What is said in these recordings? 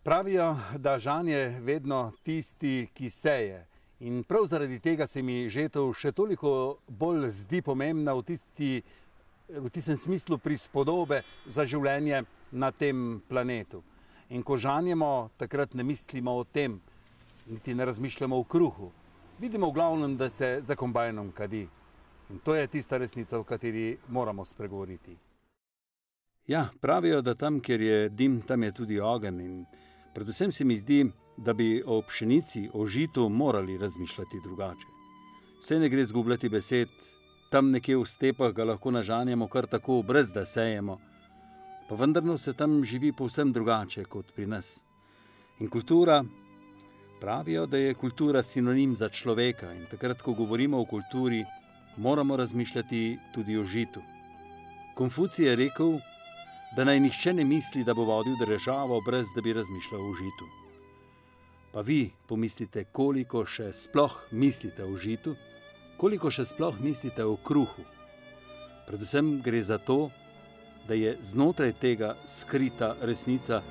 Pravijo, da žan je vedno tisti, ki seje. In prav zaradi tega se mi žetev še toliko bolj zdi pomembna v tistem smislu prispodobe za življenje na tem planetu. In ko žanjemo, takrat ne mislimo o tem, niti ne razmišljamo o kruhu. Vidimo v glavnem, da se za kombajnom kadi. In to je tista resnica, o kateri moramo spregovoriti. Ja, pravijo, da tam, kjer je dim, tam je tudi ogenj. In predvsem se mi zdi, da bi o pšenici, o žitu morali razmišljati drugače. Saj ne gre zgubljati besed, tam nekje v stepah ga lahko nažanjemo kar tako, brez da sejemo. Pa vendarno se tam živi povsem drugače kot pri nas. In kultura, pravijo, da je kultura sinonim za človeka. In takrat, ko govorimo o kulturi, moramo razmišljati tudi o žitu. Konfucij je rekel, da naj nihče ne misli, da bo vodil državo, brez da bi razmišljal o žitu. Pa vi pomislite, koliko še sploh mislite o žitu, koliko še sploh mislite o kruhu. Predvsem gre za to, da je znotraj tega skrita resnica,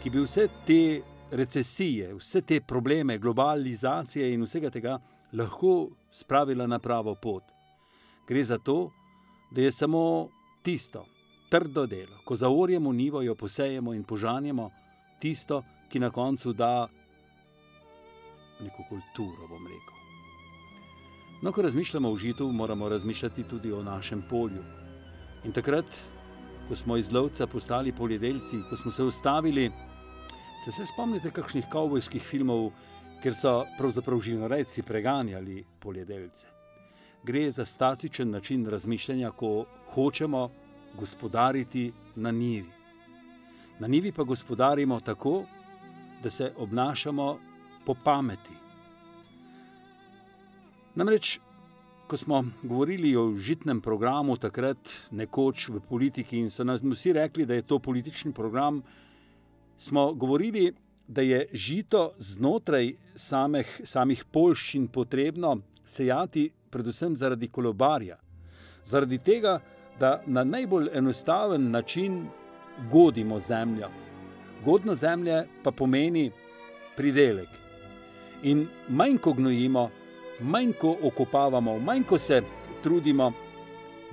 ki bi vse te recesije, vse te probleme, globalizacije in vsega tega lahko spravila na pravo pot. Gre za to, da je samo tisto, trdo delo, ko zaorjemo nivo, jo posejemo in požanjemo, tisto, ki na koncu da neko kulturo, bom rekel. No, ko razmišljamo o žitu, moramo razmišljati tudi o našem polju. In takrat, ko smo iz lovca postali poljedelci, ko smo se ustavili, se spomnite kakšnih kavbojskih filmov, kjer so pravzaprav živinorejci preganjali poljedelce. Gre za statičen način razmišljanja, ko hočemo gospodariti na njivi. Na njivi pa gospodarimo tako, da se obnašamo po pameti. Namreč, ko smo govorili o žitnem programu takrat nekoč v politiki in so nam vsi rekli, da je to politični program, smo govorili, da je žito znotraj samih poljščin potrebno sejati predvsem zaradi kolobarja. Zaradi tega, da na najbolj enostaven način godimo zemljo. Godno zemlje pa pomeni pridelek. In manj ko gnojimo, manj ko okopavamo, manj ko se trudimo,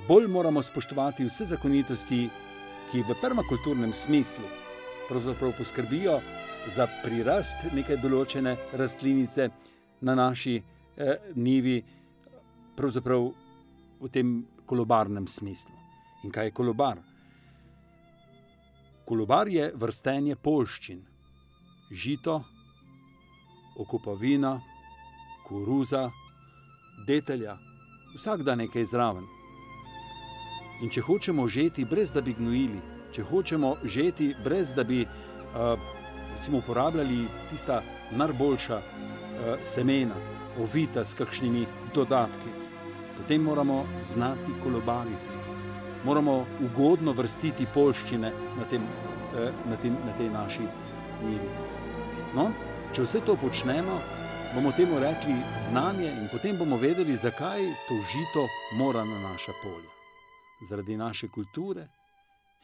bolj moramo spoštovati vse zakonitosti, ki v permakulturnem smislu pravzaprav poskrbijo za prirast neke določene rastlinice na naši njivi, pravzaprav v tem kolobarnem smislu. In kaj je kolobar? Kolobar je vrstenje poljščin. Žito, okopavina, koruza, detelja, vsak da nekaj zraven. In če hočemo žeti, brez da bi gnojili, če hočemo žeti, brez da bi uporabljali tista najboljša semena, ovita s kakšnimi dodatki, potem moramo znati kolobariti. Moramo ugodno vrstiti poljščine na tej naši njivi. No, če vse to počnemo, bomo temu rekli znanje in potem bomo vedeli, zakaj to žito mora na naša polja. Zaradi naše kulture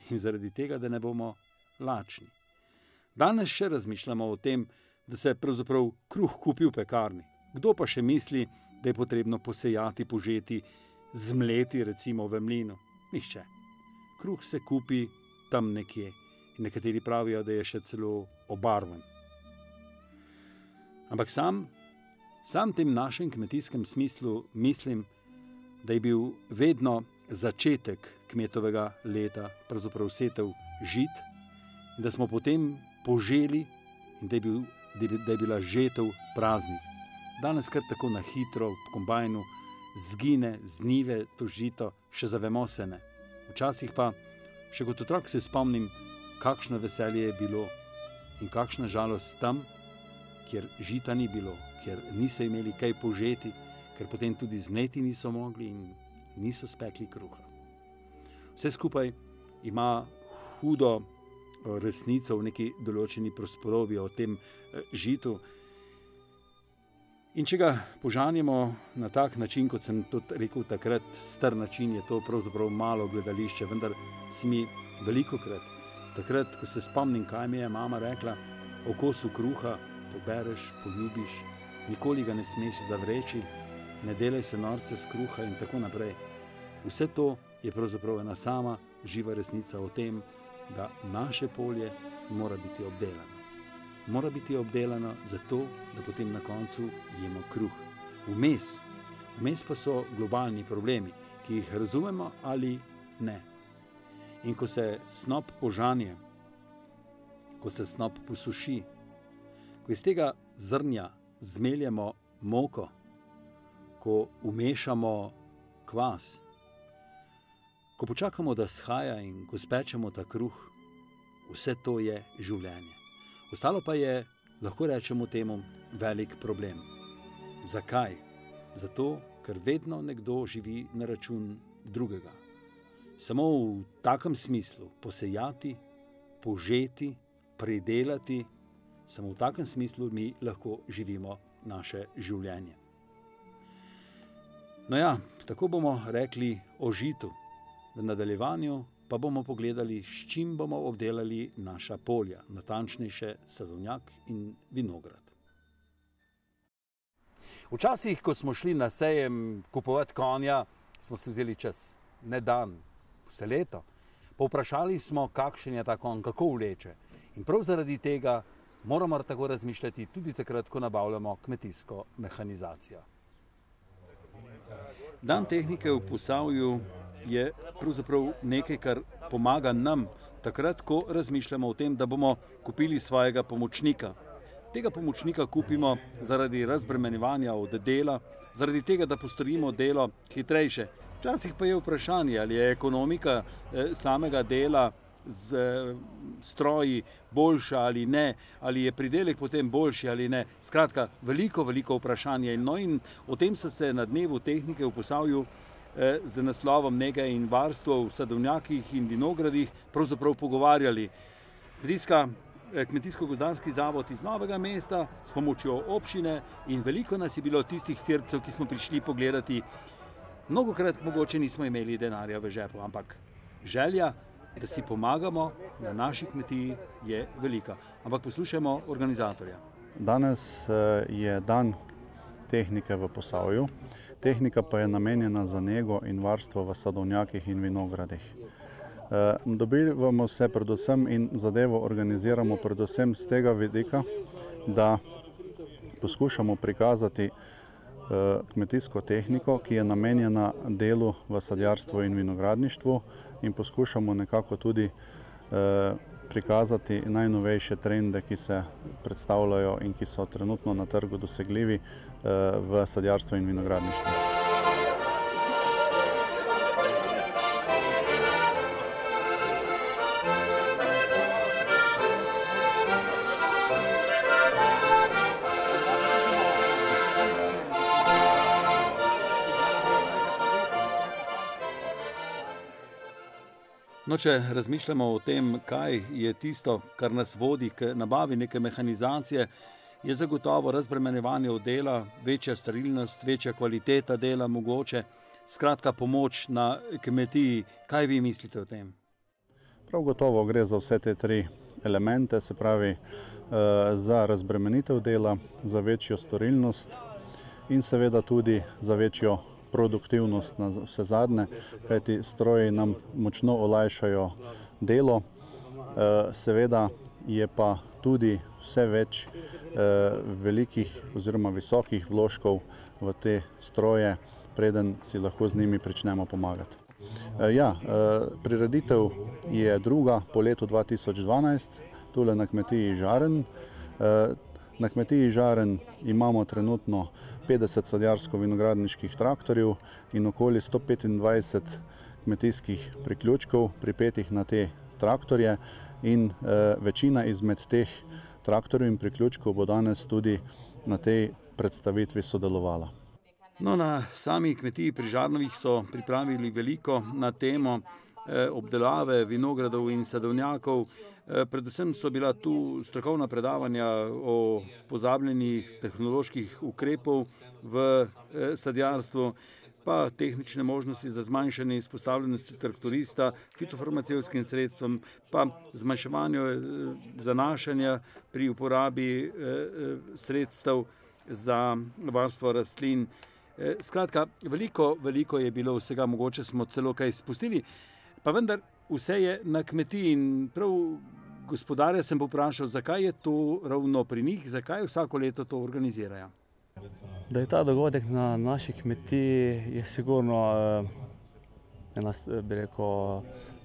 in zaradi tega, da ne bomo lačni. Danes še razmišljamo o tem, da se pravzaprav kruh kupi v pekarni. Kdo pa še misli, da je potrebno posejati, požeti, zmleti recimo v mlinu? Nihče. Kruh se kupi tam nekje. In nekateri pravijo, da je še celo obarvan. Ampak sam tem našem kmetijskem smislu mislim, da je bil vedno začetek kmetovega leta, pravzaprav setev žit, in da smo potem poželi in da je bila žetev praznik. Danes kar tako na hitro v kombajnu zgine z njive to žito, še zavemo se ne. Včasih pa, še kot otrok se spomnim, kakšno veselje je bilo in kakšna žalost tam, kjer žita ni bilo, kjer niso imeli kaj požeti, ker potem tudi zmleti niso mogli in niso spekli kruha. Vse skupaj ima hudo resnico v neki določeni prosporobi o tem žitu. In če ga požanjemo na tak način, kot sem tudi rekel takrat, star način, je to pravzaprav malo gledališče, vendar si mi velikokrat, takrat, ko se spomnim, kaj mi je mama rekla, o kosu kruha, pobereš, poljubiš, nikoli ga ne smeš zavreči, ne delaj se norce z kruha in tako naprej. Vse to je pravzaprav ena sama živa resnica o tem, da naše polje mora biti obdelano. Mora biti obdelano zato, da potem na koncu jemo kruh. Vmes pa so globalni problemi, ki jih razumemo ali ne. In ko se snop požanje, ko se snop posuši, ko iz tega zrnja zmeljemo moko, ko umešamo kvas, ko počakamo, da shaja in ko spečemo ta kruh, vse to je življenje. Ostalo pa je, lahko rečemo temu, velik problem. Zakaj? Zato, ker vedno nekdo živi na račun drugega. Samo v takem smislu posejati, požeti, pridelati, samo v takem smislu mi lahko živimo naše življenje. No ja, tako bomo rekli o žitu. V nadaljevanju pa bomo pogledali, s čim bomo obdelali naša polja, natančnejše sadovnjak in vinograd. Včasih, ko smo šli na sejem kupovati konja, smo si vzeli čas, ne dan, vse leto. Povprašali smo, kakšen je ta konj, kako vleče. In prav zaradi tega moramo tako razmišljati tudi takrat, ko nabavljamo kmetijsko mehanizacijo. Dan tehnike v Posavju je pravzaprav nekaj, kar pomaga nam takrat, ko razmišljamo o tem, da bomo kupili svojega pomočnika. Tega pomočnika kupimo zaradi razbremenjevanja od dela, zaradi tega, da postorimo delo hitrejše. Včasih pa je vprašanje, ali je ekonomika samega dela z stroji boljša ali ne, ali je pridelek potem boljši ali ne. Skratka, veliko vprašanje. No in o tem so se na dnevu tehnike v Posavju z naslovom Nege in varstvo v sadovnjakih in vinogradih pravzaprav pogovarjali. Kmetijsko-gozdarski zavod iz Novega mesta s pomočjo občine in veliko nas je bilo tistih firbcev, ki smo prišli pogledati. Mnogokrat mogoče nismo imeli denarja v žepu, ampak želja, da si pomagamo na naši kmetiji, je velika. Ampak poslušajmo organizatorja. Danes je dan tehnike v Posavju. Tehnika pa je namenjena za nego in varstvo v sadovnjakih in vinogradih. Dobivamo se predvsem in zadevo organiziramo predvsem z tega vidika, da poskušamo prikazati kmetijsko tehniko, ki je namenjena delu v sadjarstvu in vinogradništvu, in poskušamo nekako tudi prikazati najnovejše trende, ki se predstavljajo in ki so trenutno na trgu dosegljivi v sadjarstvu in vinogradništvu. No, če razmišljamo o tem, kaj je tisto, kar nas vodi k nabavi neke mehanizacije, je zagotovo razbremenjevanje od dela, večja sterilnost, večja kvaliteta dela mogoče, skratka pomoč na kmetiji. Kaj vi mislite o tem? Prav gotovo gre za vse te tri elemente, se pravi za razbremenitev dela, za večjo storilnost in seveda tudi za večjo produktivnost na vse zadnje, kajti stroji nam močno olajšajo delo. Seveda je pa tudi vse več velikih oziroma visokih vložkov v te stroje, preden si lahko z njimi pričnemo pomagati. Prireditev je druga po letu 2012, tule na kmetiji Žaren. Na kmetiji Žaren imamo trenutno 50 sadjarsko-vinogradniških traktorjev in okoli 125 kmetijskih priključkov pripetih na te traktorje, in večina izmed teh traktorjev in priključkov bo danes tudi na tej predstavitvi sodelovala. No, na sami kmetiji pri Žarnovih so pripravili veliko na temo obdelave vinogradov in sadovnjakov. Predvsem so bila tu strokovna predavanja o pozabljenih tehnoloških ukrepov v sadjarstvu. pa tehnične možnosti za zmanjšanje izpostavljenosti traktorista fitofarmacevtskim sredstvom, pa zmanjševanje zanašanja pri uporabi sredstev za varstvo rastlin. Skratka, veliko je bilo vsega, mogoče smo celo kaj spustili, pa vendar vse je na kmetiji in prav gospodarja sem povprašal, zakaj je to ravno pri njih, zakaj vsako leto to organizirajo. Da je ta dogodek na naši kmetiji je sigurno ena, bi rekel,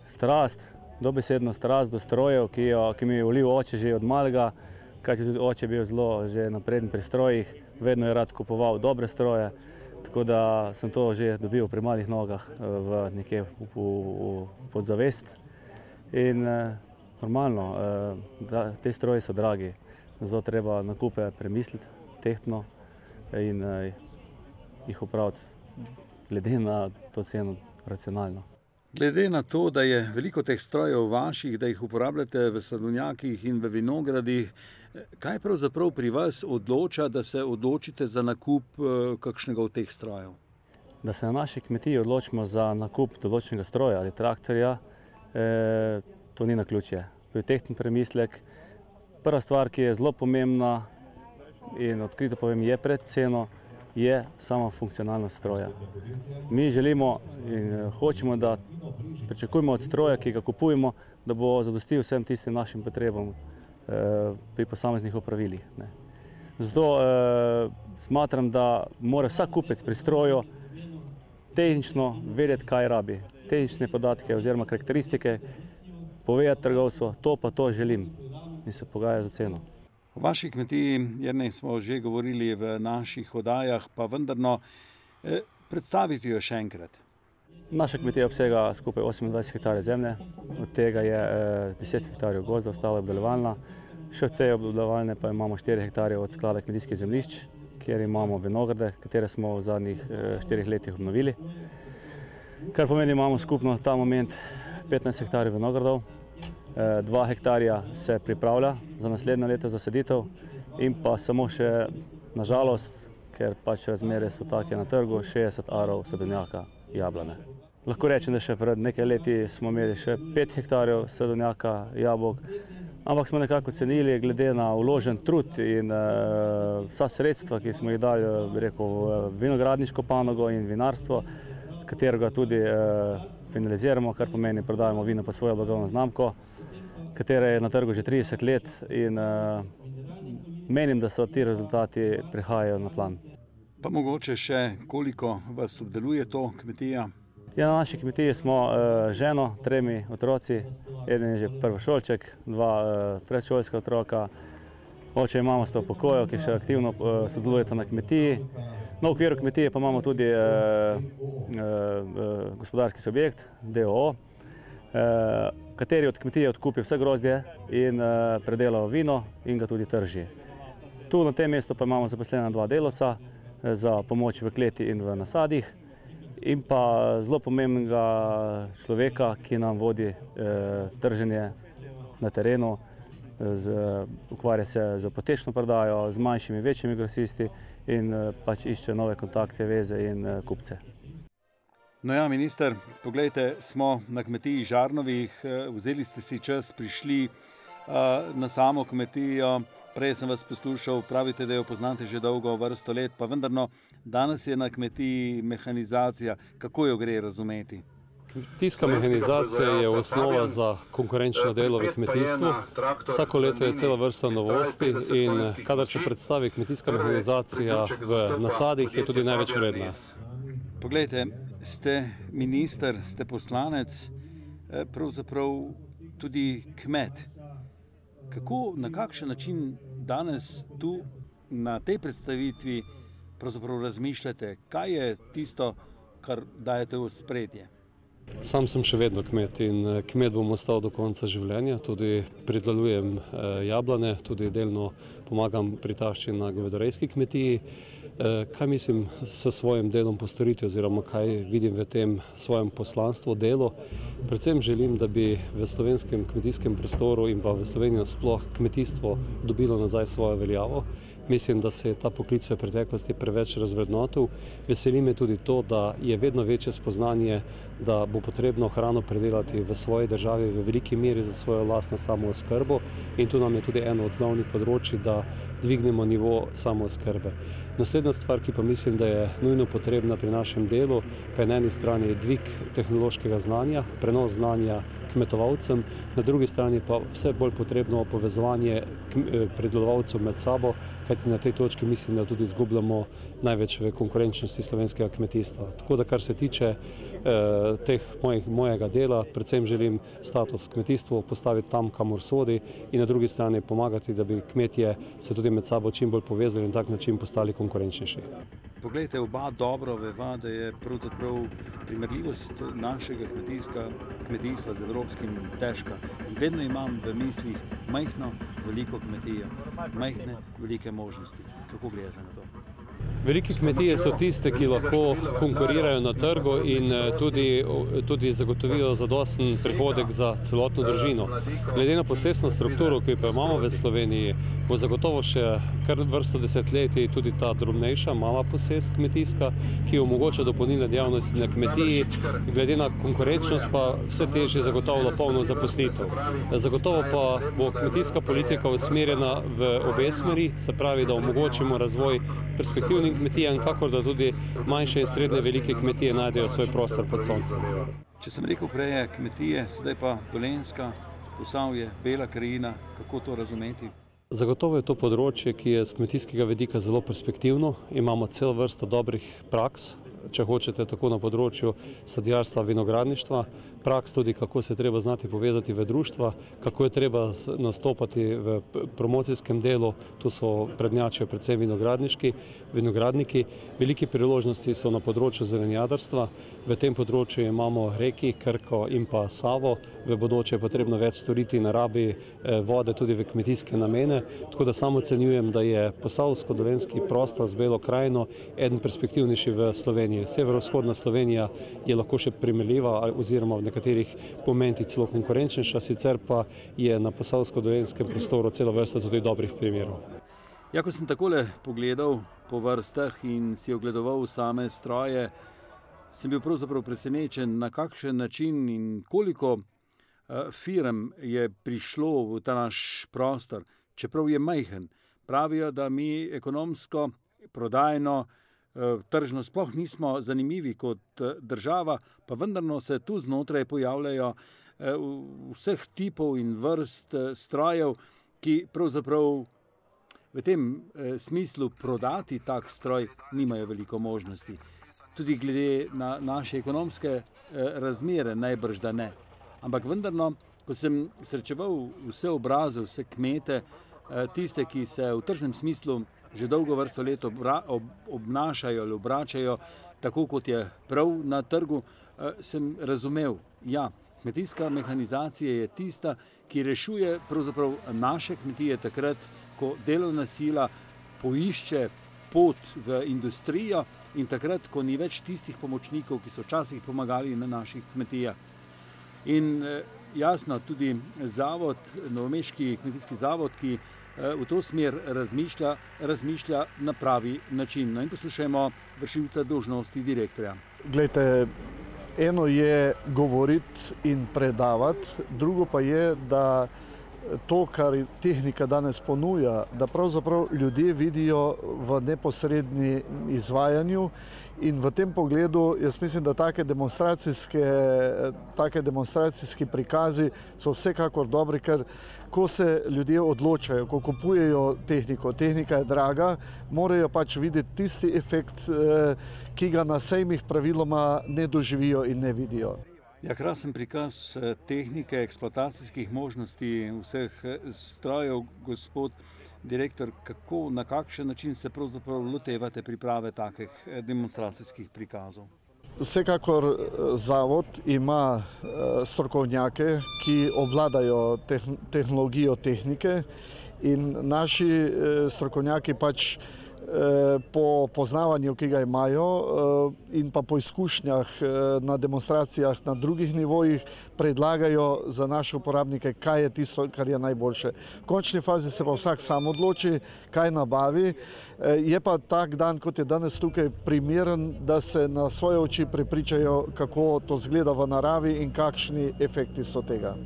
strast, dobesedno strast do strojev, ki mi je vlil oče že od malega, kajti tudi oče je bil zelo že napreden pri strojih, vedno je rad kupoval dobre stroje, tako da sem to že dobil pri malih nogah nekje v podzavest. In normalno, te stroji so dragi, zato treba nakupe premisliti tehtno in jih opraviti glede na to ceno racionalno. Glede na to, da je veliko teh strojev vaših, da jih uporabljate v sadovnjakih in v vinogradih, kaj pravzaprav pri vas odloča, da se odločite za nakup kakšnega od teh strojev? Da se na naši kmetiji odločimo za nakup določenega stroja ali traktorja, to ni naključje. To je tehten premislek. Prva stvar, ki je zelo pomembna in odkrito povem, je pred ceno, je sama funkcionalnost stroja. Mi želimo in hočemo, da pričakujemo od stroja, ki ga kupujemo, da bo zadostil vsem tistim našim potrebam pri posameznih opravilih. Zato smatram, da mora vsak kupec pri stroju tehnično vedeti, kaj rabi. Tehnične podatke oziroma karakteristike povedati trgovcu, to pa to želim in se pogaja za ceno. O vaši kmetiji, Jernej, smo že govorili v naših oddajah, pa vendarno predstaviti jo še enkrat. Naša kmetija obsega skupaj 28 hektarjev zemlje, od tega je 10 hektarjev gozda, ostalo je obdelovalna. Še od te obdelovalne pa imamo 4 hektarje od sklada kmetijskih zemljišč, kjer imamo vinograde, katere smo v zadnjih 4 letih obnovili. Kar pomeni, imamo skupno ta moment 15 hektarjev vinogradov, 2 hektarja se pripravlja za naslednje leto zasaditev in pa samo še, nažalost, ker pač razmere so take na trgu, 60 arov sadovnjaka jablane. Lahko rečem, da še pred nekaj leti smo imeli še 5 hektarjev sadovnjaka jabolk, ampak smo nekako cenili glede na vložen trud in vsa sredstva, ki smo jih dali, bi rekel, v vinogradniško panogo in vinarstvo, katerega tudi finaliziramo, kar pomeni, prodajamo vino pod svojo blagovno znamko, katera je na trgu že 30 let in menim, da so ti rezultati prihajajo na plan. Pa mogoče še, koliko vas obdeluje to kmetija? Ja, na naši kmetiji smo ženo, 3 otroci, eden je že prvošolček, 2 predšolska otroka, oče in mama sta v pokoju, ki še aktivno sodelujeta na kmetiji. Na okviru kmetije pa imamo tudi gospodarski subjekt, DOO, kateri od kmetije odkupi vse grozdje in predela vino in ga tudi trži. Tu na tem mestu pa imamo zaposlena 2 delavca za pomoč v kleti in v nasadih in pa zelo pomembnega človeka, ki nam vodi trženje na terenu, ukvarja se z potečno prodajo, z manjšimi, večjimi grosisti in pač išče nove kontakte, veze in kupce. No ja, minister, poglejte, smo na kmetiji Žarnovih, vzeli ste si čas, prišli na samo kmetijo, prej sem vas poslušal, pravite, da jo poznate že dolgo vrsto let, pa vendarno danes je na kmetiji mehanizacija, kako jo gre razumeti? Kmetijska mehanizacija je osnova za konkurenčno delo v kmetijstvu. Vsako leto je cela vrsta novosti in kadar se predstavi kmetijska mehanizacija v nasadih, je tudi največ vredna. Poglejte, ste minister, ste poslanec, pravzaprav tudi kmet. Kako, na kakšen način danes tu na tej predstavitvi pravzaprav razmišljate? Kaj je tisto, kar dajete v ospredje? Sam sem še vedno kmet in kmet bom ostal do konca življenja. Tudi pridelujem jablane, tudi delno pomagam pri tašči na govedorejski kmetiji. Kaj mislim s svojim delom postoriti oziroma kaj vidim v tem svojem poslanstvu, delu, Predvsem želim, da bi v slovenskem kmetijskem prostoru in pa v Sloveniji sploh kmetijstvo dobilo nazaj svojo veljavo. Mislim, da se je ta poklic v preteklosti preveč razvrednotil. Veseli me tudi to, da je vedno večje spoznanje, da bo potrebno hrano predelati v svoji državi v veliki meri za svojo lastno samooskrbo, in tu nam je tudi eno od glavnih področij, da dvignemo nivo samooskrbe. Naslednja stvar, ki pa mislim, da je nujno potrebna pri našem delu, pa je na eni strani dvig tehnološkega znanja, prenos znanja kmetovalcem, na drugi strani pa vse bolj potrebno povezovanje pridelovalcev med sabo, kajti na tej točki mislim, da tudi izgubljamo največ v konkurenčnosti slovenskega kmetijstva. Tako da, kar se tiče mojega dela, predvsem želim status kmetijstva postaviti tam, kamor sodi, in na drugi strani pomagati, da bi kmetje se tudi med sabo čim bolj povezali in tak način postali konkurenčnejši. Poglejte, oba dobro veva, da je pravzaprav primerljivost našega kmetijstva z evropskim težka. In vedno imam v mislih majhno, veliko kmetijo, majhne, velike možnosti. Kako gledate na to? Velike kmetije so tiste, ki lahko konkurirajo na trgu in tudi zagotovijo zadosten prihodek za celotno družino. Glede na posestno strukturo, ki jo pa imamo v Sloveniji, bo zagotovo še kar vrsto desetletij tudi ta drobnejša, mala posest kmetijska, ki omogoča dopolnilne dejavnosti na kmetiji, glede na konkurenčnost pa vse težje zagotavlja polno zaposlitev. Zagotovo pa bo kmetijska politika usmerjena v obe smeri, se pravi, da omogočimo razvoj perspektivnim kmetijam, kakor da tudi manjše in srednje velike kmetije najdejo svoj prostor pod soncem. Če sem rekel prej kmetije, sedaj pa Dolenjska, Posavje, Bela krajina, kako to razumeti? Zagotovo je to področje, ki je z kmetijskega vidika zelo perspektivno. Imamo celo vrsto dobrih praks, če hočete, tako na področju sadjarstva, vinogradništva, praks tudi, kako se je treba znati povezati v društva, kako je treba nastopati v promocijskem delu, tu so prednjačijo predvsem vinogradniki. Velike priložnosti so na področju zelenjadarstva, v tem področju imamo reki, Krko in pa Savo, v bodoče je potrebno več storiti na rabi vode tudi v kmetijske namene, tako da samo ocenjujem, da je posavsko-dolenjski prostor z Belo krajino eden perspektivnejši v Sloveniji. Severovzhodna Slovenija je lahko še primerljiva oziroma v nekaterih momentih celo konkurenčnejša, sicer pa je na posavsko-dolenjskem prostoru celo vrsta tudi dobrih primerov. Ja, ko sem takole pogledal po vrstah in si ogledoval same stroje, sem bil pravzaprav presenečen, na kakšen način in koliko firm je prišlo v ta naš prostor, čeprav je majhen. Pravijo, da mi ekonomsko, prodajno, tržno sploh nismo zanimivi kot država, pa vendarno se tu znotraj pojavljajo vseh tipov in vrst strojev, ki pravzaprav v tem smislu prodati tak stroj nimajo veliko možnosti. Tudi glede na naše ekonomske razmere najbrž da ne. Ampak vendarno, ko sem srečeval vse obraze, vse kmete, tiste, ki se v tržnem smislu že dolgo vrsto let obnašajo ali obračajo tako, kot je prav na trgu, sem razumel, ja, kmetijska mehanizacija je tista, ki rešuje pravzaprav naše kmetije takrat, ko delovna sila poišče pot v industrijo in takrat, ko ni več tistih pomočnikov, ki so včasih pomagali na naših kmetijah. In jasno, tudi zavod, novomeški kmetijski zavod, ki v to smer razmišlja na pravi način. No in poslušajmo vršilca dolžnosti direktorja. Glejte, eno je govoriti in predavati, drugo pa je, da to, kar tehnika danes ponuja, da pravzaprav ljudje vidijo v neposredni izvajanju, in v tem pogledu jaz mislim, da take demonstracijski prikazi so vsekakor dobri, ker ko se ljudje odločajo, ko kupujejo tehniko, tehnika je draga, morajo pač videti tisti efekt, ki ga na sejmih praviloma ne doživijo in ne vidijo. Ja, krasen prikaz tehnike, eksploatacijskih možnosti vseh strojev, gospod direktor, kako, na kakšen način se pravzaprav lotevate priprave takih demonstracijskih prikazov? Vsekakor zavod ima strokovnjake, ki obvladajo tehnologijo tehnike, in naši strokovnjaki pač po poznavanju, ki ga imajo in pa po izkušnjah na demonstracijah na drugih nivojih predlagajo za naše uporabnike, kaj je tisto, kar je najboljše. V končni fazi se pa vsak sam odloči, kaj nabavi. Je pa tak dan, kot je danes tukaj, primeren, da se na svoje oči prepričajo, kako to izgleda v naravi in kakšni efekti so tega.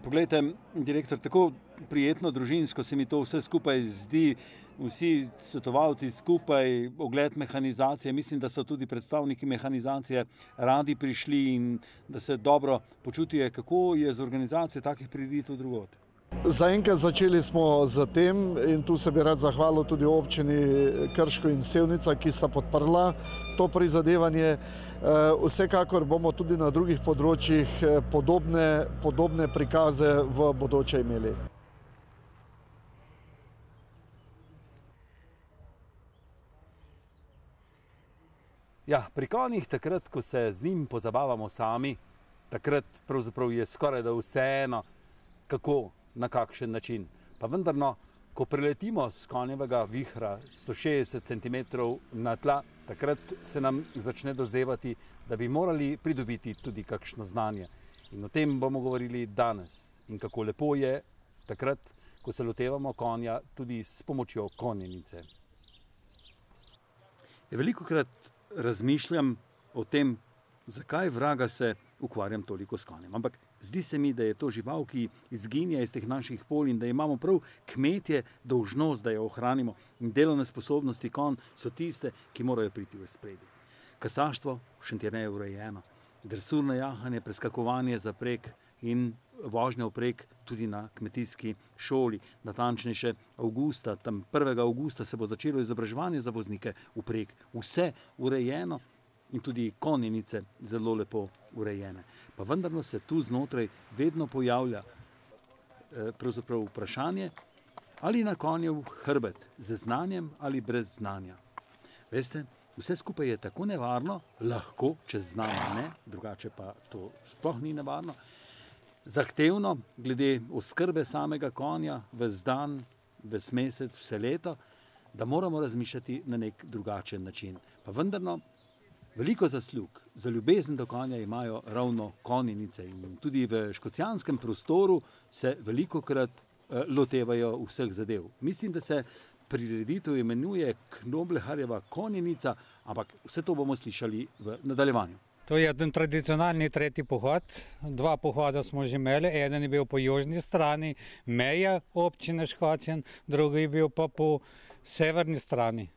Poglejte, direktor, tako prijetno, družinsko se mi to vse skupaj zdi, vsi svetovalci skupaj, ogled mehanizacije, mislim, da so tudi predstavniki mehanizacije radi prišli in da se dobro počutijo. Kako je z organizacijo takih prireditev drugod? Zaenkrat začeli smo z tem in tu se bi rad zahvalil tudi občini Krško in Sevnica, ki sta podprla to prizadevanje. Vsekakor bomo tudi na drugih področjih podobne prikaze v bodoče imeli. Ja, pri konjih takrat, ko se z njim pozabavamo sami, takrat pravzaprav je skoraj da vseeno, kako, na kakšen način. Pa vendarno, ko preletimo z konjevega vihra 160 cm na tla, takrat se nam začne dozdevati, da bi morali pridobiti tudi kakšno znanje. In o tem bomo govorili danes. In kako lepo je takrat, ko se lotevamo konja tudi s pomočjo konjenice. Velikokrat razmišljam o tem, zakaj vraga se ukvarjam toliko s konjem. Ampak zdi se mi, da je to žival, ki izginja iz teh naših polj in da imamo prav kmetje dolžnost, da jo ohranimo. In delovne sposobnosti konj so tiste, ki morajo priti v ospredje. Kasaštvo v Šentjerneju je urejeno. Dresurno jahanje, preskakovanje zapreg in vožnja vpreg tudi na kmetijski šoli. Natančnejše avgusta, tam 1. avgusta se bo začelo izobraževanje za voznike vpreg. Vse urejeno in tudi konjenice zelo lepo urejene. Pa vendarno se tu znotraj vedno pojavlja pravzaprav vprašanje, ali na konjev hrbet z znanjem ali brez znanja. Veste, vse skupaj je tako nevarno, lahko, če znamo ne, drugače pa to sploh ni nevarno, zahtevno glede oskrbe samega konja ves dan, ves mesec, vse leto, da moramo razmišljati na nek drugačen način. Pa vendarno, veliko zaslug za ljubezen do konja imajo ravno konjenice in tudi v škocjanskem prostoru se velikokrat lotevajo vseh zadev. Mislim, da se prireditev imenuje Knobleharjeva konjenica, ampak vse to bomo slišali v nadaljevanju. To je eden tradicionalni tretji pohod. 2 pohoda smo že imeli. Eden je bil po južni strani meje občine Škocjan, drugi je bil pa po severni strani.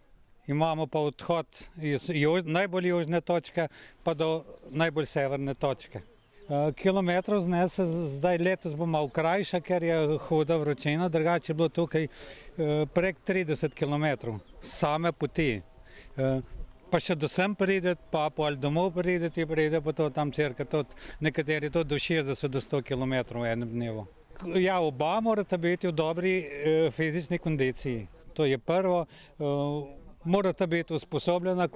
Imamo pa odhod iz najbolj južne točke pa do najbolj severne točke. Kilometrov znese zdaj letos bo malo krajša, ker je huda vročina, drugače je bilo tukaj prek 30 kilometrov same poti. Pa še do sem prideti, pa ali domov prideti, pride pa to tam cirka, nekateri to do 60 do 100 kilometrov v enem dnevu. Ja, oba morata biti v dobri fizični kondiciji. To je prvo. Morata biti usposobljena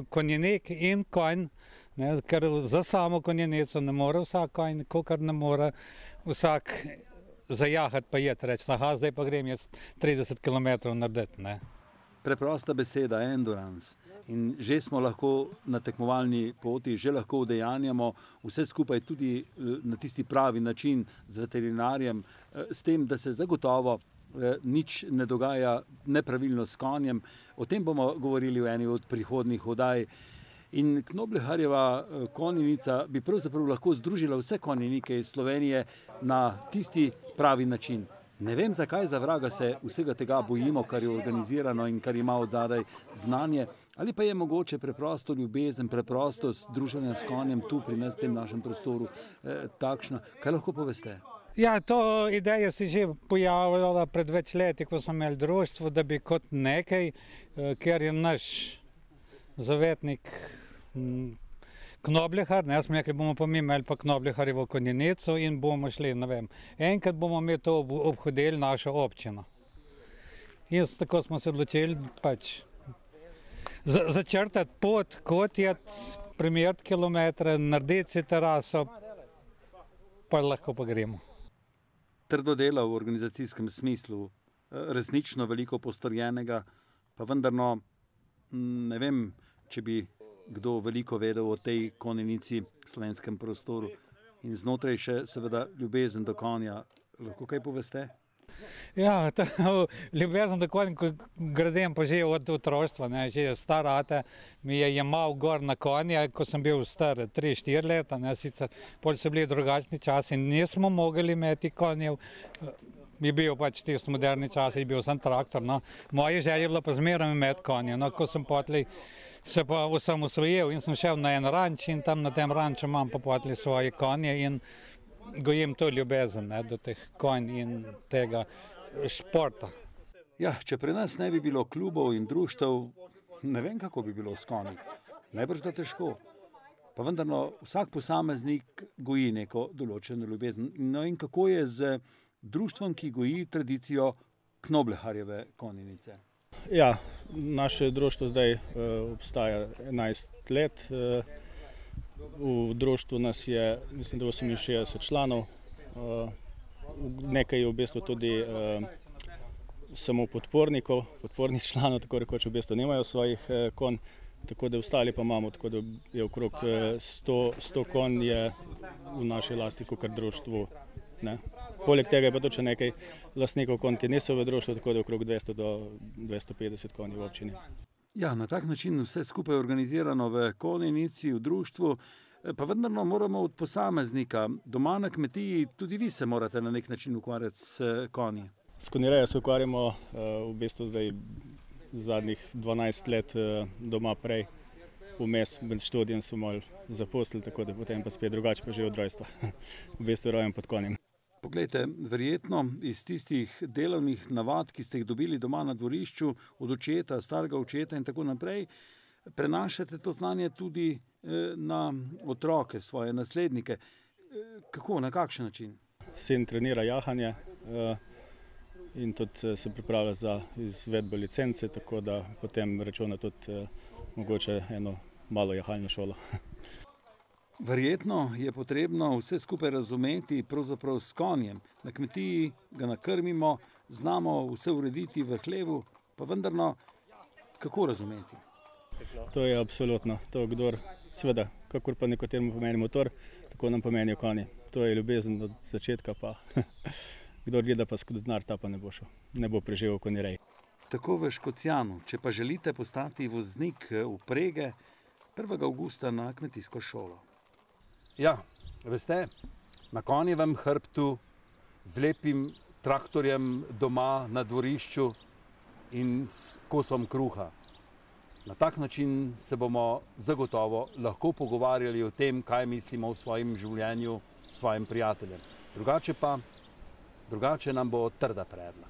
konjenik in konj, ker za samo konjenico ne more vsak konj, kakor ne more vsak zajahati pa jeti, reči, aha, zdaj pa grem jaz 30 km narediti. Preprosta beseda, endurance. In že smo lahko na tekmovalni poti, že lahko udejanjamo vse skupaj tudi na tisti pravi način z veterinarjem, s tem, da se zagotovo nič ne dogaja nepravilno s konjem. O tem bomo govorili v eni od prihodnjih oddaj. In Knobleharjeva konjenica bi pravzaprav lahko združila vse konjenike iz Slovenije na tisti pravi način. Ne vem, zakaj za vraga se vsega tega bojimo, kar je organizirano in kar ima odzadaj znanje, ali pa je mogoče preprosto ljubezen, preprosto združenje s konjem tu pri nas, v tem našem prostoru takšna. Kaj lahko poveste? Ja, to ideja se že pojavljala pred več leti, ko smo imeli društvo, da bi kot nekaj, ker je naš zavetnik Knoblehar, smo rekli, bomo pa mi imeli pa Knobleharjevo konjenico in bomo šli, ne vem, enkrat bomo mi to obhodili našo občino. In tako smo se odločili pač začrtati pot, kot je primeriti kilometre, narediti si teraso, pa lahko pa gremo. Trdo delo v organizacijskem smislu, resnično veliko postorjenega, Pa vendarno ne vem, če bi kdo veliko vedel o tej konjenici v slovenskem prostoru in znotraj še seveda ljubezen do konja. Lahko kaj poveste? Ja, ljubezen do konja gradim pa že od otroštva, ne, že star ate mi je jemal gor na konja, ko sem bil star 3-4 leta, ne, sicer pol so bili drugačni časi, nismo mogli imeti konjev, je bil pač tisti moderni čas, je bil sam traktor, no. Moje želje je bilo pa zmeraj imeti konje, no, ko sem potli se pa osamosvojil in sem šel na en ranč in tam na tem ranču imam pa potli svoje konje in gojim to ljubezen, ne, do teh konj in tega športa. Ja, če pri nas ne bi bilo klubov in društev, ne vem, kako bi bilo s konji. Najbrž da težko. Pa vendarno vsak posameznik goji neko določeno ljubezen. No in kako je z društvom, ki goji tradicijo Knobleharjeve konjenice? Ja, naše društvo zdaj obstaja 11 let. V društvu nas je, mislim, da 68 članov, nekaj je v bistvu tudi samo podpornih članov, tako rekoč v bistvu nimajo svojih konj, tako da ostali pa imamo, tako da je okrog 100 konj je v naši lasti, kakor društvu. Ne. Poleg tega je pa tudi nekaj lastnikov konj, ki niso v društvu, tako da je okrog 200 do 250 konj v občini. Ja, na tak način vse skupaj organizirano v konjenici, v društvu, pa vendarno moramo od posameznika doma na kmetiji, tudi vi se morate na nek način ukvarjati s konji. S konjerejo se ukvarjamo v bistvu zdaj zadnjih 12 let doma prej, vmes med študijem smo malo zaposlili, tako da potem pa spet drugače pa že od rojstva, v bistvu rojen pod konjem. Poglejte, verjetno iz tistih delovnih navad, ki ste jih dobili doma na dvorišču, od očeta, starega očeta in tako naprej, prenašate to znanje tudi na otroke, svoje naslednike. Kako, na kakšen način? Sin trenira jahanje in tudi se pripravlja za izvedbo licence, tako da potem računa tudi mogoče eno malo jahalno šolo. Verjetno je potrebno vse skupaj razumeti pravzaprav s konjem. Na kmetiji ga nakrmimo, znamo vse urediti v hlevu, pa vendarno, kako razumeti? To je absolutno. To kdor, seveda, kakor pa nekoteremu pomeni motor, tako nam pomenijo konji. To je ljubezen od začetka, pa kdor gleda pa skozi denar, ta pa ne bo šel, ne bo preživel v konjereji. Tako v Škocjanu, če pa želite postati voznik vprege, 1. avgusta na kmetijsko šolo. Ja, veste, na konjevem hrbtu, z lepim traktorjem doma na dvorišču in s kosom kruha. Na tak način se bomo zagotovo lahko pogovarjali o tem, kaj mislimo v svojem življenju s svojim prijateljem. Drugače nam bo trda predla.